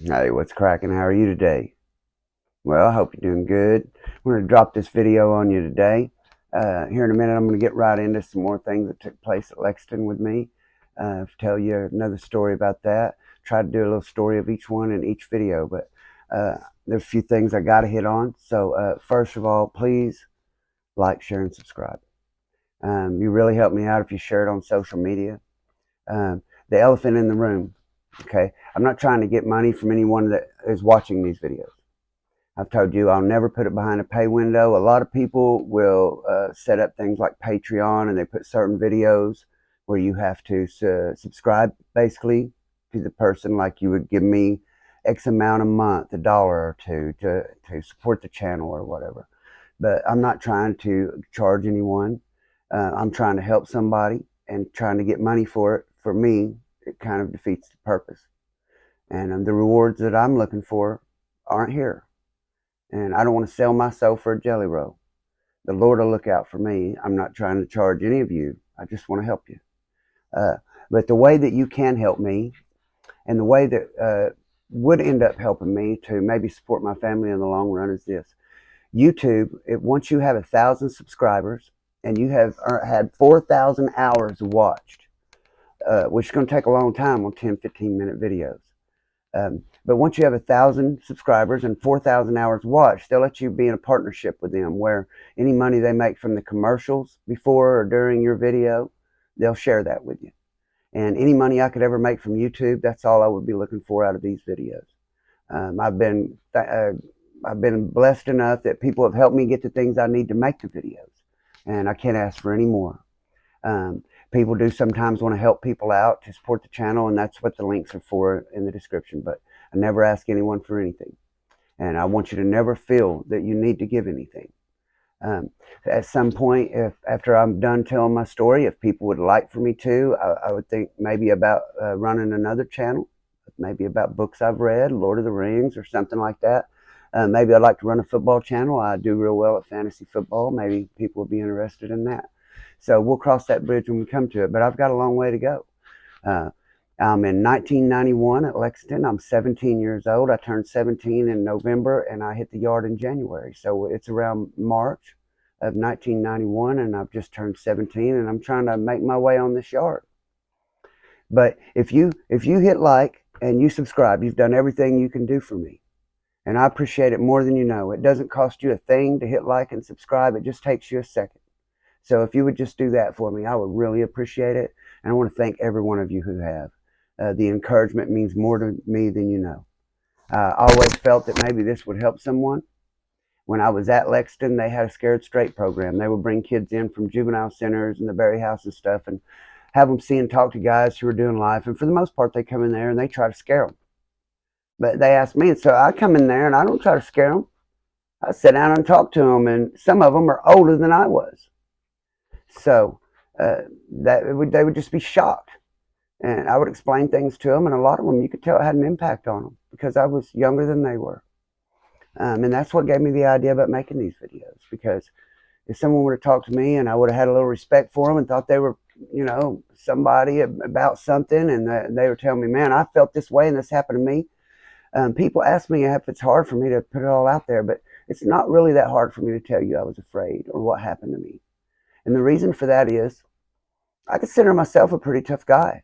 Hey, what's cracking? How are you today? Well, I hope you're doing good. I'm going to drop this video on you today. Here in a minute, I'm going to get right into some more things that took place at Lexington with me. Tell you another story about that. Try to do a little story of each one in each video, but there's a few things I got to hit on. So, first of all, please like, share, and subscribe. You really help me out if you share it on social media. The elephant in the room. Okay, I'm not trying to get money from anyone that is watching these videos. I've told you I'll never put it behind a pay window. A lot of people will set up things like Patreon, and they put certain videos where you have to subscribe basically to the person, like you would give me X amount a month, $1 or $2 to support the channel or whatever. But I'm not trying to charge anyone. I'm trying to help somebody, and trying to get money for it. For me, it kind of defeats the purpose. And the rewards that I'm looking for aren't here. And I don't want to sell my soul for a jelly roll. The Lord will look out for me. I'm not trying to charge any of you. I just want to help you. But the way that you can help me, and the way that would end up helping me to maybe support my family in the long run, is this. YouTube, once you have 1,000 subscribers and you have had 4,000 hours watched, which is going to take a long time on 10, 15-minute videos. But once you have 1,000 subscribers and 4,000 hours watched, they'll let you be in a partnership with them, where any money they make from the commercials before or during your video, they'll share that with you. And any money I could ever make from YouTube, that's all I would be looking for out of these videos. I've been blessed enough that people have helped me get the things I need to make the videos, and I can't ask for any more. People do sometimes want to help people out to support the channel, and that's what the links are for in the description. But I never ask anyone for anything, and I want you to never feel that you need to give anything. At some point, after I'm done telling my story, if people would like for me to, I would think maybe about running another channel, maybe about books I've read, Lord of the Rings or something like that. Maybe I'd like to run a football channel. I do real well at fantasy football. Maybe people would be interested in that. So we'll cross that bridge when we come to it. But I've got a long way to go. I'm in 1991 at Lexington. I'm 17 years old. I turned 17 in November, and I hit the yard in January. So it's around March of 1991, and I've just turned 17, and I'm trying to make my way on this yard. But if you hit like and you subscribe, you've done everything you can do for me. And I appreciate it more than you know. It doesn't cost you a thing to hit like and subscribe. It just takes you a second. So if you would just do that for me, I would really appreciate it. And I want to thank every one of you who have. The encouragement means more to me than you know. I always felt that maybe this would help someone. When I was at Lexington, they had a Scared Straight program. They would bring kids in from juvenile centers and the Berry House and stuff, and have them see and talk to guys who are doing life. And for the most part, they come in there and they try to scare them. But they ask me, and so I come in there and I don't try to scare them. I sit down and talk to them, and some of them are older than I was. So they would just be shocked. And I would explain things to them, and a lot of them, you could tell it had an impact on them because I was younger than they were. And that's what gave me the idea about making these videos, because if someone would have talked to me and I would have had a little respect for them and thought they were, somebody about something, and they were telling me, man, I felt this way and this happened to me. People ask me if it's hard for me to put it all out there, but it's not really that hard for me to tell you I was afraid or what happened to me. And the reason for that is I consider myself a pretty tough guy.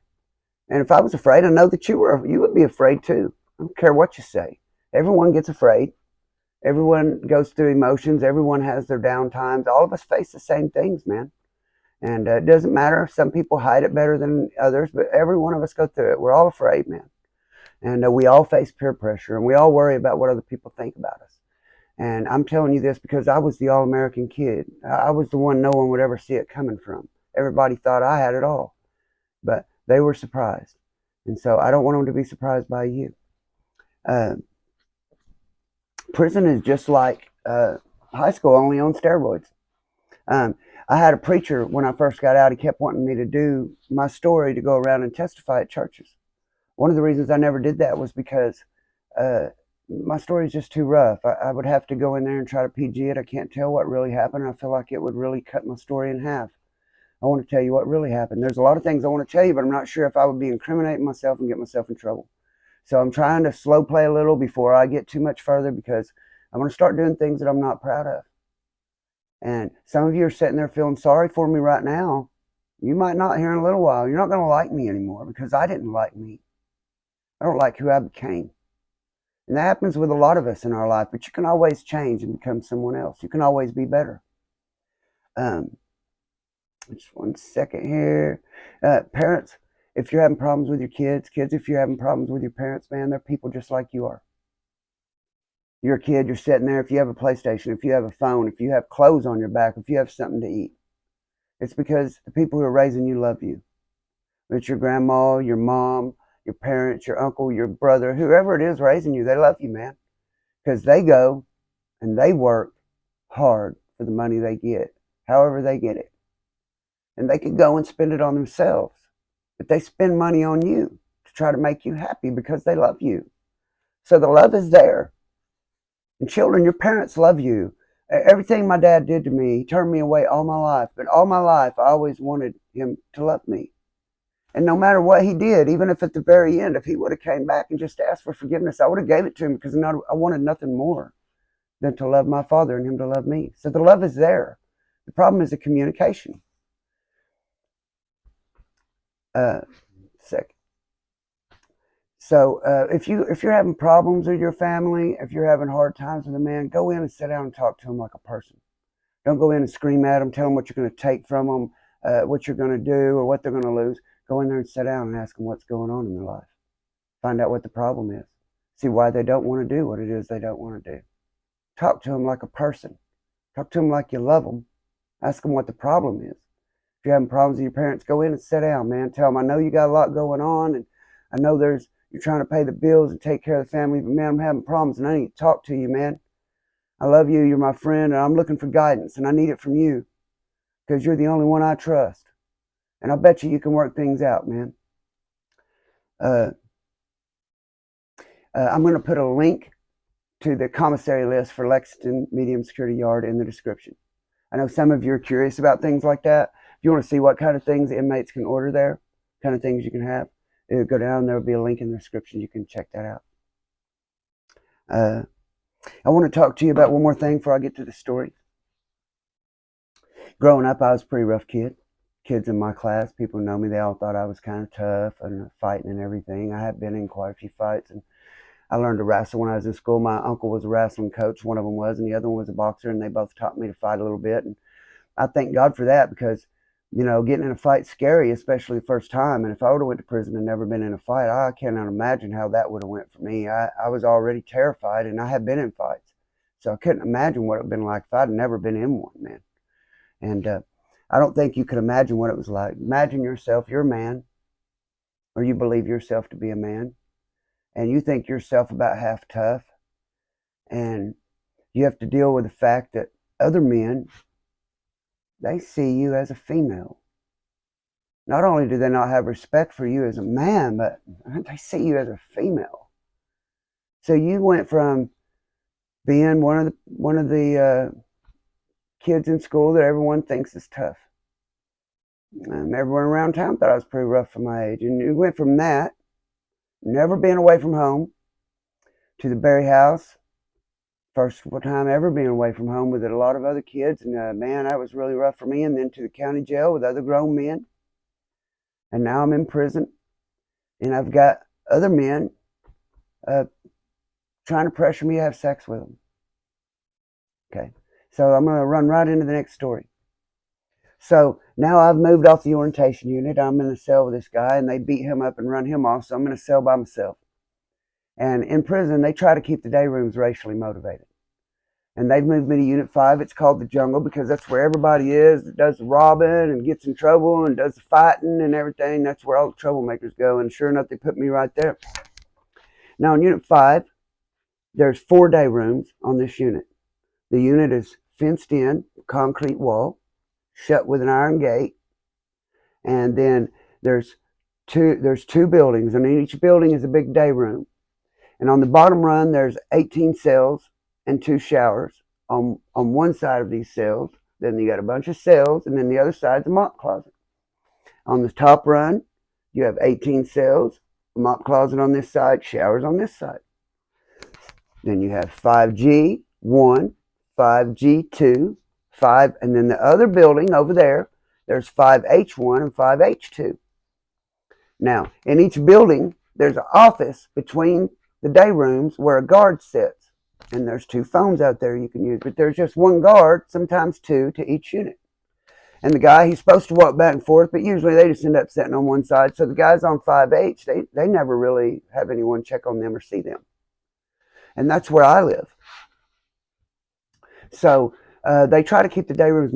And if I was afraid, I know that you would be afraid too. I don't care what you say. Everyone gets afraid. Everyone goes through emotions. Everyone has their down times. All of us face the same things, man. And it doesn't matter. Some people hide it better than others, but every one of us go through it. We're all afraid, man. And we all face peer pressure, and we all worry about what other people think about us. And I'm telling you this because I was the all-American kid. I was the one no one would ever see it coming from. Everybody thought I had it all, but they were surprised. And so I don't want them to be surprised by you. Prison is just like high school, only on steroids. I had a preacher when I first got out. He kept wanting me to do my story, to go around and testify at churches. One of the reasons I never did that was because my story is just too rough. I would have to go in there and try to PG it. I can't tell what really happened. I feel like it would really cut my story in half. I want to tell you what really happened. There's a lot of things I want to tell you, but I'm not sure if I would be incriminating myself and get myself in trouble. So I'm trying to slow play a little before I get too much further, because I'm going to start doing things that I'm not proud of. And some of you are sitting there feeling sorry for me right now. You might not here in a little while. You're not going to like me anymore, because I didn't like me. I don't like who I became. And that happens with a lot of us in our life, but you can always change and become someone else. You can always be better. Just one second here. Parents, if you're having problems with your kids, if you're having problems with your parents, man, they're people just like you are. You're a kid, you're sitting there, if you have a PlayStation, if you have a phone, if you have clothes on your back, if you have something to eat, it's because the people who are raising you love you. It's your grandma, your mom, your parents, your uncle, your brother, whoever it is raising you, they love you, man. Because they go and they work hard for the money they get, however they get it. And they could go and spend it on themselves. But they spend money on you to try to make you happy because they love you. So the love is there. And children, your parents love you. Everything my dad did to me, he turned me away all my life. But all my life, I always wanted him to love me. And no matter what he did, even if at the very end, if he would have came back and just asked for forgiveness, I would have gave it to him, because I wanted nothing more than to love my father and him to love me. So the love is there. The problem is the communication. Second. So if you're having problems with your family, if you're having hard times with a man, go in and sit down and talk to him like a person. Don't go in and scream at them, tell them what you're going to take from them, what you're going to do or what they're going to lose. Go in there and sit down and ask them what's going on in their life. Find out what the problem is. See why they don't want to do what it is they don't want to do. Talk to them like a person. Talk to them like you love them. Ask them what the problem is. If you're having problems with your parents, go in and sit down, man. Tell them, I know you got a lot going on, and I know you're trying to pay the bills and take care of the family, but man, I'm having problems and I need to talk to you, man. I love you, you're my friend, and I'm looking for guidance, and I need it from you, because you're the only one I trust. And I'll bet you can work things out, man. I'm going to put a link to the commissary list for Lexington Medium Security Yard in the description. I know some of you are curious about things like that. If you want to see what kind of things the inmates can order there, kind of things you can have, go down, there will be a link in the description. You can check that out. I want to talk to you about one more thing before I get to the story. Growing up, I was a pretty rough kid. Kids in my class, people who know me, they all thought I was kind of tough and fighting and everything. I have been in quite a few fights, and I learned to wrestle when I was in school. My uncle was a wrestling coach, one of them was, and the other one was a boxer, and they both taught me to fight a little bit. And I thank God for that, because getting in a fight's scary, especially the first time. And if I would have went to prison and never been in a fight, I cannot imagine how that would have went for me. I was already terrified, and I had been in fights. So I couldn't imagine what it would have been like if I'd never been in one, man. And I don't think you could imagine what it was like. Imagine yourself, you're a man, or you believe yourself to be a man, and you think yourself about half tough, and you have to deal with the fact that other men, they see you as a female. Not only do they not have respect for you as a man, but they see you as a female. So you went from being one of the kids in school that everyone thinks is tough. Everyone around town thought I was pretty rough for my age. And you went from that, never being away from home, to the Berry House. First time ever being away from home with a lot of other kids. And man, that was really rough for me. And then to the county jail with other grown men. And now I'm in prison. And I've got other men trying to pressure me to have sex with them. Okay. So I'm going to run right into the next story. So now I've moved off the orientation unit. I'm in a cell with this guy, and they beat him up and run him off. So I'm in a cell by myself. And in prison, they try to keep the day rooms racially motivated. And they've moved me to Unit 5. It's called the Jungle, because that's where everybody is that does the robbing and gets in trouble and does the fighting and everything. That's where all the troublemakers go. And sure enough, they put me right there. Now in Unit 5, there's 4 day rooms on this unit. The unit is fenced in, concrete wall, shut with an iron gate. And then there's two buildings, and in each building is a big day room. And on the bottom run, there's 18 cells and 2 showers on one side of these cells. Then you got a bunch of cells, and then the other side's a mop closet. On the top run, you have 18 cells mop closet on this side, showers on this side. Then you have 5G1, 5G2, 5, and then the other building over there, there's 5H1 and 5H2. Now, in each building, there's an office between the day rooms where a guard sits. And there's 2 phones out there you can use, but there's just 1 guard, sometimes 2 to each unit. And the guy, he's supposed to walk back and forth, but usually they just end up sitting on one side. So the guys on 5H, they never really have anyone check on them or see them. And that's where I live. So they try to keep the day rooms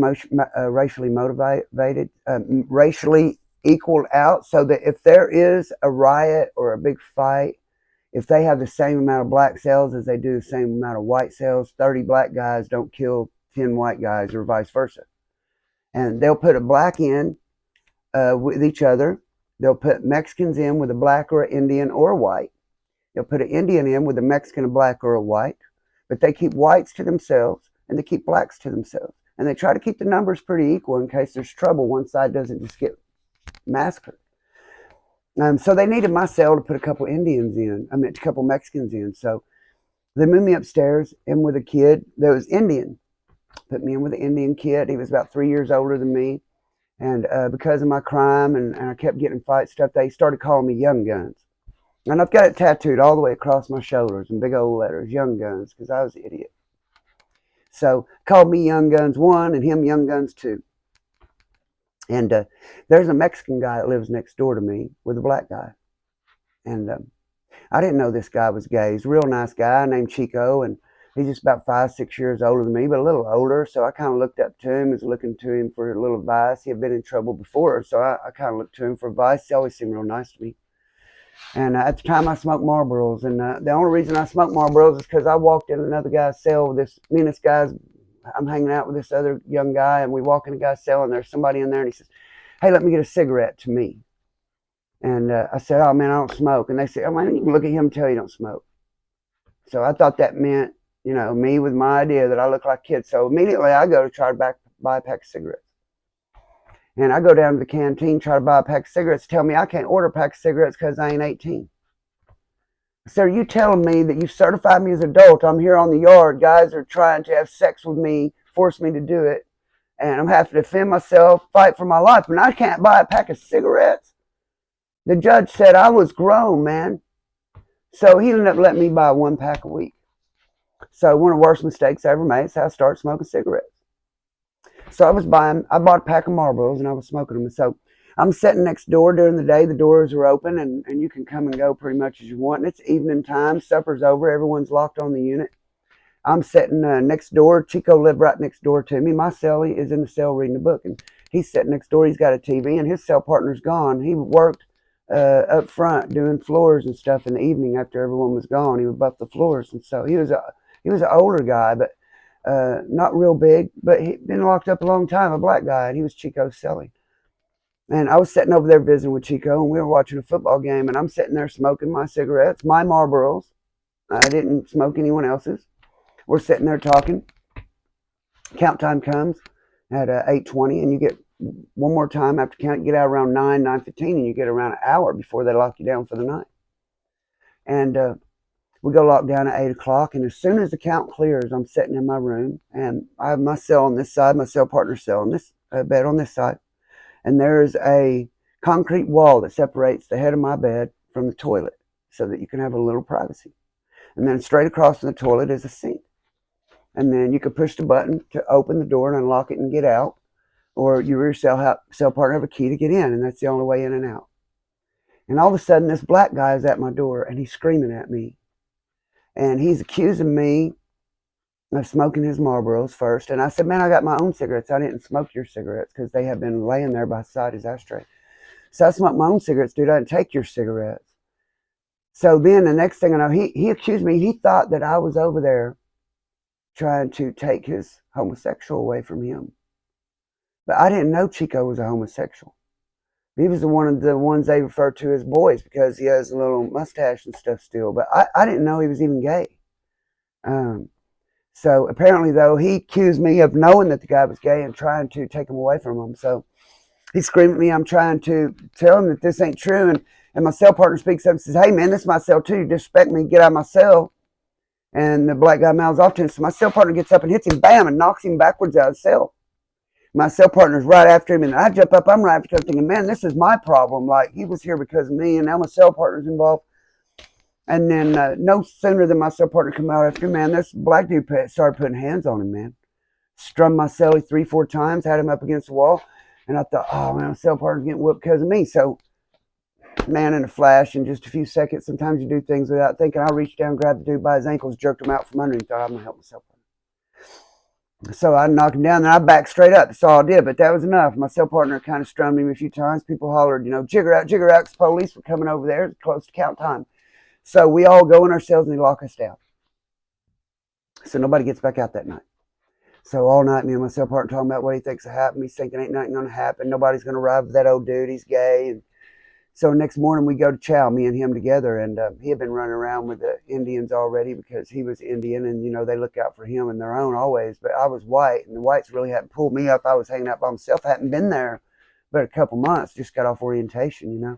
racially motivated, racially equaled out, so that if there is a riot or a big fight, if they have the same amount of black cells as they do the same amount of white cells, 30 black guys don't kill 10 white guys or vice versa. And they'll put a black in with each other. They'll put Mexicans in with a black or an Indian or a white. They'll put an Indian in with a Mexican, a black, or a white. But they keep whites to themselves and they keep blacks to themselves. And they try to keep the numbers pretty equal in case there's trouble. One side doesn't just get massacred. So they needed my cell to put a couple Indians in. I mean, a couple Mexicans in. So they moved me upstairs in with a kid that was Indian. Put me in with an Indian kid. He was about 3 years older than me. And because of my crime and I kept getting in fight stuff, they started calling me Young Guns. And I've got it tattooed all the way across my shoulders in big old letters, Young Guns, because I was an idiot. So called me Young Guns 1 and him Young Guns 2. And there's a Mexican guy that lives next door to me with a black guy. And I didn't know this guy was gay. He's a real nice guy named Chico, and he's just about 5, 6 years older than me, but a little older. So I kind of looked up to him, was looking to him for a little advice. He had been in trouble before, so I kind of looked to him for advice. He always seemed real nice to me. And at the time, I smoked Marlboros. And the only reason I smoked Marlboros is because I walked in another guy's cell with this, me and this guy's, I'm hanging out with this other young guy, and we walk in the guy's cell, and there's somebody in there, and he says, "Hey, let me get a cigarette to me." And I said, "Oh, man, I don't smoke." And they said, "Oh, man, you can look at him and tell you don't smoke." So I thought that meant, you know, me with my idea that I look like kids. So immediately I go to try to buy a pack of cigarettes. And I go down to the canteen, try to buy a pack of cigarettes, tell me I can't order a pack of cigarettes because I ain't 18. So are you telling me that you certified me as an adult? I'm here on the yard. Guys are trying to have sex with me, force me to do it. And I'm having to defend myself, fight for my life. And I can't buy a pack of cigarettes. The judge said I was grown, man. So he ended up letting me buy 1 pack a week. So one of the worst mistakes I ever made, so I started smoking cigarettes. So I bought a pack of Marlboros and I was smoking them. And so I'm sitting next door during the day. The doors are open and you can come and go pretty much as you want. And it's evening time. Supper's over. Everyone's locked on the unit. I'm sitting next door. Chico lived right next door to me. My cell is in the cell reading a book. And he's sitting next door. He's got a TV and his cell partner's gone. He worked up front doing floors and stuff in the evening after everyone was gone. He would buff the floors. And so he was an older guy, but not real big, but he'd been locked up a long time, a black guy, and he was Chico's cellie. And I was sitting over there visiting with Chico, and we were watching a football game, and I'm sitting there smoking my cigarettes, my Marlboros. I didn't smoke anyone else's. We're sitting there talking. Count time comes at 8:20, and you get one more time after count. You get out around 9:15, and you get around an hour before they lock you down for the night. And we go lock down at 8 o'clock, and as soon as the count clears, I'm sitting in my room, and I have my cell on this side, my cell partner's cell on this bed on this side, and there's a concrete wall that separates the head of my bed from the toilet so that you can have a little privacy. And then straight across from the toilet is a sink. And then you can push the button to open the door and unlock it and get out, or your cell partner have a key to get in, and that's the only way in and out. And all of a sudden, this black guy is at my door, and he's screaming at me. And he's accusing me of smoking his Marlboros first. And I said, "Man, I got my own cigarettes. I didn't smoke your cigarettes," because they have been laying there by the side of his ashtray. So I smoked my own cigarettes, dude. I didn't take your cigarettes. So then the next thing I know, he accused me. He thought that I was over there trying to take his homosexual away from him. But I didn't know Chico was a homosexual. He was one of the ones they refer to as boys because he has a little mustache and stuff still. But I didn't know he was even gay. So apparently, though, he accused me of knowing that the guy was gay and trying to take him away from him. So he screamed at me. I'm trying to tell him that this ain't true. And And my cell partner speaks up and says, hey, man, this is my cell too. You disrespect me, get out of my cell. And the black guy mouths off to him. So my cell partner gets up and hits him, bam, and knocks him backwards out of the cell. My cell partner's right after him, and I jump up, I'm right after him, thinking, man, this is my problem. Like, he was here because of me, and now my cell partner's involved. And then no sooner than my cell partner come out after, man, this black dude started putting hands on him, man. Strummed my cellie 3-4 times, had him up against the wall, and I thought, oh, man, my cell partner's getting whooped because of me. So, man, in a flash, in just a few seconds, sometimes you do things without thinking. I reached down, grabbed the dude by his ankles, jerked him out from under, and thought, I'm going to help my cell partner. So I knocked him down, and I backed straight up. That's all I did, but that was enough. My cell partner kind of strummed him a few times. People hollered, jigger out, because the police were coming over there. It was close to count time. So we all go in our cells, and they lock us down. So nobody gets back out that night. So all night, me and my cell partner talking about what he thinks will happen. He's thinking ain't nothing going to happen. Nobody's going to ride with that old dude. He's gay. And so next morning we go to chow, me and him together, and he had been running around with the Indians already because he was Indian, and they look out for him and their own always. But I was white, and the whites really hadn't pulled me up. I was hanging out by myself. I hadn't been there but a couple months, just got off orientation,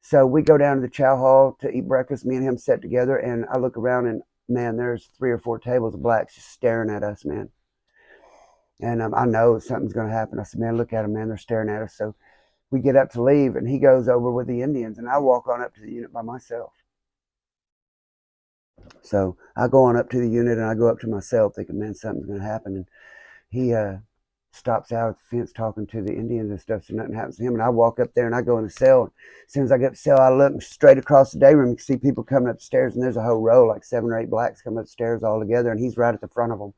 So we go down to the chow hall to eat breakfast. Me and him sat together, and I look around, and man, there's 3 or 4 tables of blacks just staring at us, man. And I know something's going to happen. I said, man, look at them, man. They're staring at us. So we get up to leave, and he goes over with the Indians, and I walk on up to the unit by myself. So I go on up to the unit, and I go up to myself thinking, man, something's going to happen. And he stops out at the fence talking to the Indians and stuff, so nothing happens to him. And I walk up there, and I go in the cell. As soon as I get up the cell, I look straight across the day room. You can see people coming up the stairs, and there's a whole row, like 7 or 8 blacks come up the stairs all together, and he's right at the front of them.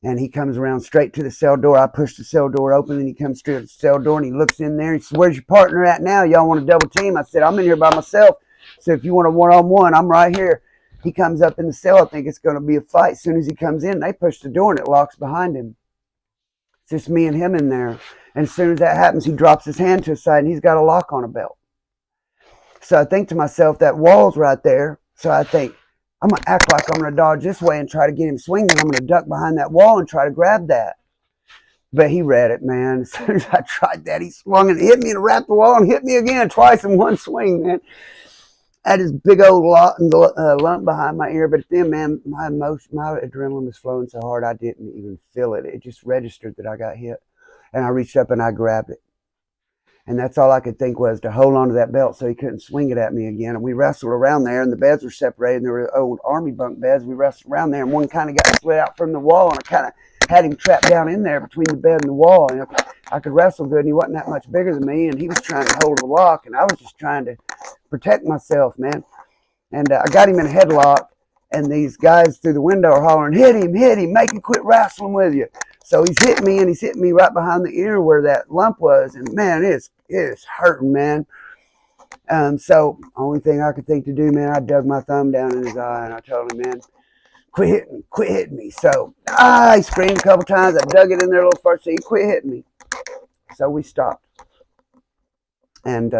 And he comes around straight to the cell door. I push the cell door open, and he comes straight to the cell door, and he looks in there. He says, where's your partner at now? Y'all want to double team? I said, I'm in here by myself. So if you want a one-on-one, I'm right here. He comes up in the cell. I think it's going to be a fight. As soon as he comes in, they push the door, and it locks behind him. It's just me and him in there. And as soon as that happens, he drops his hand to his side, and he's got a lock on a belt. So I think to myself, that wall's right there. So I think, I'm going to act like I'm going to dodge this way and try to get him swinging. I'm going to duck behind that wall and try to grab that. But he read it, man. As soon as I tried that, he swung and hit me and wrapped the wall and hit me again twice in one swing, man. I had this big old lump behind my ear. But then, man, my adrenaline was flowing so hard I didn't even feel it. It just registered that I got hit. And I reached up and I grabbed it. And that's all I could think was to hold on to that belt so he couldn't swing it at me again. And we wrestled around there, and the beds were separated. And there were old Army bunk beds. We wrestled around there, and one kind of got split out from the wall, and I kind of had him trapped down in there between the bed and the wall. And I could wrestle good, and he wasn't that much bigger than me, and he was trying to hold the lock, and I was just trying to protect myself, man. And I got him in a headlock, and these guys through the window are hollering, hit him, make him quit wrestling with you. So he's hit me, and he's hitting me right behind the ear where that lump was. And, man, it's hurting, man. So only thing I could think to do, man, I dug my thumb down in his eye, and I told him, man, quit hitting me. So he screamed a couple times. I dug it in there a little first, so he quit hitting me. So we stopped. And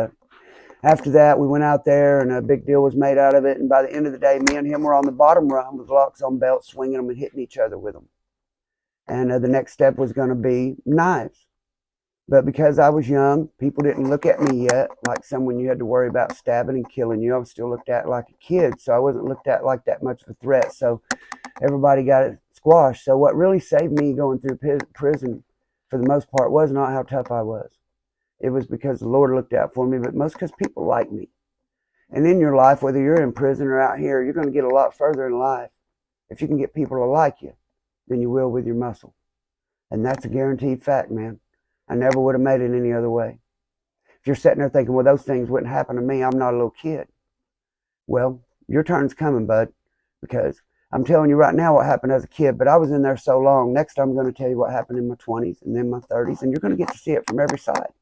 after that, we went out there, and a big deal was made out of it. And by the end of the day, me and him were on the bottom rung with locks on belts, swinging them and hitting each other with them. And the next step was going to be knives. But because I was young, people didn't look at me yet like someone you had to worry about stabbing and killing you. I was still looked at like a kid, so I wasn't looked at like that much of a threat. So everybody got it squashed. So what really saved me going through prison, for the most part, was not how tough I was. It was because the Lord looked out for me, but most because people like me. And in your life, whether you're in prison or out here, you're going to get a lot further in life if you can get people to like you than you will with your muscle. And that's a guaranteed fact, man. I never would have made it any other way. If you're sitting there thinking, well, those things wouldn't happen to me, I'm not a little kid. Well, your turn's coming, bud, because I'm telling you right now what happened as a kid, but I was in there so long. Next, I'm going to tell you what happened in my 20s and then my 30s, and you're going to get to see it from every side.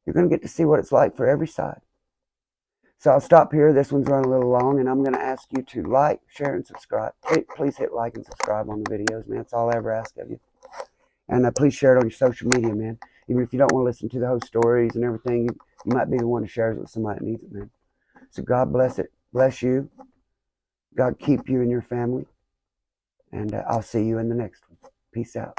You're going to get to see what it's like for every side. So I'll stop here. This one's running a little long, and I'm going to ask you to like, share, and subscribe. Please hit like and subscribe on the videos, man. That's all I ever ask of you. And please share it on your social media, man. Even if you don't want to listen to the whole stories and everything, you might be the one who shares it with somebody that needs it, man. So God bless it. Bless you. God keep you and your family. And I'll see you in the next one. Peace out.